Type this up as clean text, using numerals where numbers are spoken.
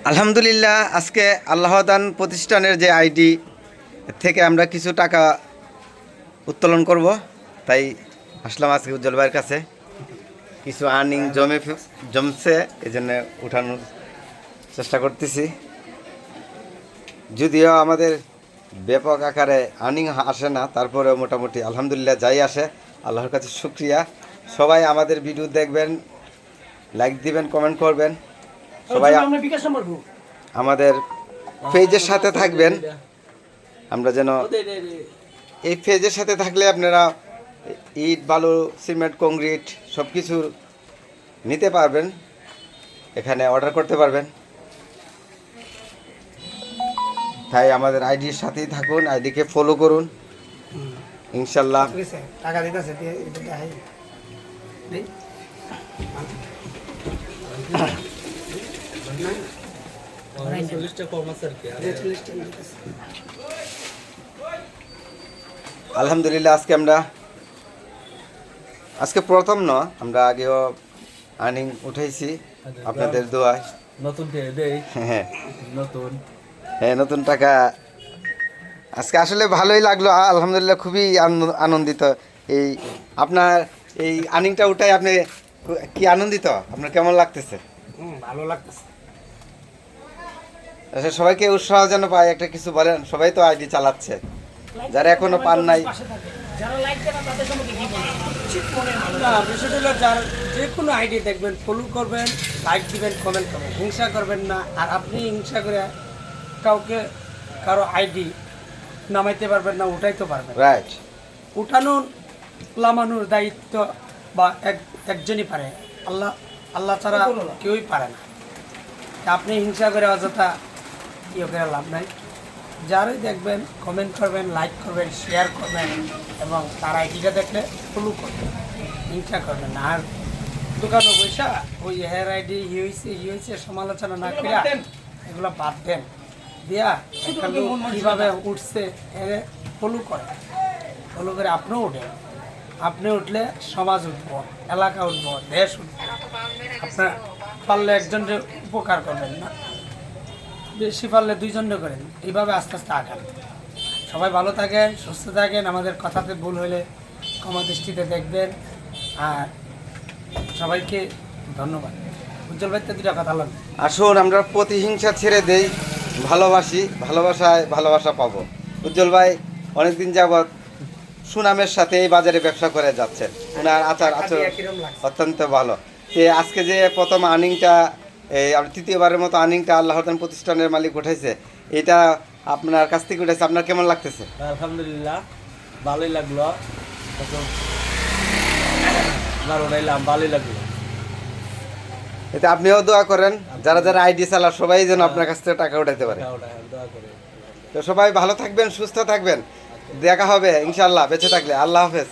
আলহামদুলিল্লাহ, আজকে আল্লাহদান প্রতিষ্ঠানের যে আইডি থেকে আমরা কিছু টাকা উত্তোলন করব, তাই আসলাম আজকে উজ্জ্বল ভাইয়ের কাছে। কিছু আর্নিং জমছে, এই জন্য উঠানোর চেষ্টা করতেছি। যদিও আমাদের ব্যাপক আকারে আর্নিং আসে না, তারপরেও মোটামুটি আলহামদুলিল্লাহ যাই আসে আল্লাহর কাছে শুকরিয়া। সবাই আমাদের ভিডিও দেখবেন, লাইক দিবেন, কমেন্ট করবেন, সবাই আমাদের পেজের সাথে থাকবেন। আমরা যেন এই পেজের সাথে থাকলে আপনারা ইট, বালু, সিমেন্ট, কংক্রিট সব কিছু নিতে পারবেন, এখানে অর্ডার করতে পারবেন। তাই আমাদের আইডির সাথেই থাকুন, আইডিকে ফলো করুন, ইনশাল্লাহ। টাকা দিতেছে আলহামদুলিল্লাহ, আজকে প্রথম নয়, আমরা আগেও আর্নিং উঠাইছি আপনাদের দোয়ায়। নতুন হ্যাঁ নতুন নতুন টাকা আজকে আসলে ভালোই লাগলো। আলহামদুলিল্লাহ, খুবই আনন্দিত। এই আপনার এই আর্নিংটা উঠাই আপনি কি আনন্দিত? আপনার কেমন লাগতেছে? ভালো লাগতেছে। আচ্ছা, সবাইকে উৎসাহ যেন পায়, একটা কিছু বলেন। সবাই তো আইডি চালাচ্ছে, যারা এখনো পান নাই। বিষয়টা হলো, যার যে কোনো আইডি দেখবেন ফলো করবেন, লাইক দিবেন, কমেন্ট করবেন, হিংসা করবেন না। আর আপনি হিংসা করে কারো আইডি নামাইতে পারবেন না, উঠাইতে পারবেন। রাইট। উঠানোর নামানোর দায়িত্ব বা একজনই পারে, আল্লাহ ছাড়া কেউই পারে না। আপনি হিংসা করে অযথা ইয়ে করে লাভ নাই। যারাই দেখবেন কমেন্ট করবেন, লাইক করবেন, শেয়ার করবেন এবং তার আইডিটা দেখলে ফলো করবেন, হিংসা করবেন না। আর দোকানে বৈশা ওই হেয়ার আইডি হয়েছে সমালোচনা না করে এগুলো বাদ দেন, দিয়া কীভাবে উঠছে ফলো করে, ফলো করে আপনিও উঠেন। আপনি উঠলে সমাজ উঠবো, এলাকা উঠবো, দেশ উঠবো। আপনার পারলে একজনের উপকার করবেন না, বেশি পারলে দুইজনে করেন। এইভাবে আস্তে আস্তে আগান। সবাই ভালো থাকেন, সুস্থ থাকেন। আমাদের কথাতে ভুল হলে ক্ষমা দৃষ্টিতে দেখবেন। আর সবাইকে ধন্যবাদ। উজ্জ্বল ভাই, দুটা কথা বলেন। আসুন, আমরা প্রতিহিংসা ছেড়ে দেই, ভালোবাসি, ভালোবাসায় ভালোবাসা পাবো। উজ্জ্বল ভাই অনেকদিন যাবৎ সুনামের সাথে এই বাজারে ব্যবসা করে যাচ্ছেন। ওনার আচার অত্যন্ত ভালো। আজকে যে প্রথম আর্নিংটা, তৃতীয়বারের মতো আর্নিংটা আল্লাহদান প্রতিষ্ঠানের মালিক উঠাইছে, এটা আপনার কাছ থেকে উঠেছে, আপনার কেমন লাগতেছে? আলহামদুলিল্লাহ, ভালোই লাগলো। ভালোই লাগলো। এতে আপনিও দোয়া করেন, যারা যারা আইডি চালা সবাই যেন আপনার কাছ থেকে টাকা উঠাইতে পারে। তো সবাই ভালো থাকবেন, সুস্থ থাকবেন, দেখা হবে ইনশাল্লাহ বেঁচে থাকলে। আল্লাহ হাফেজ।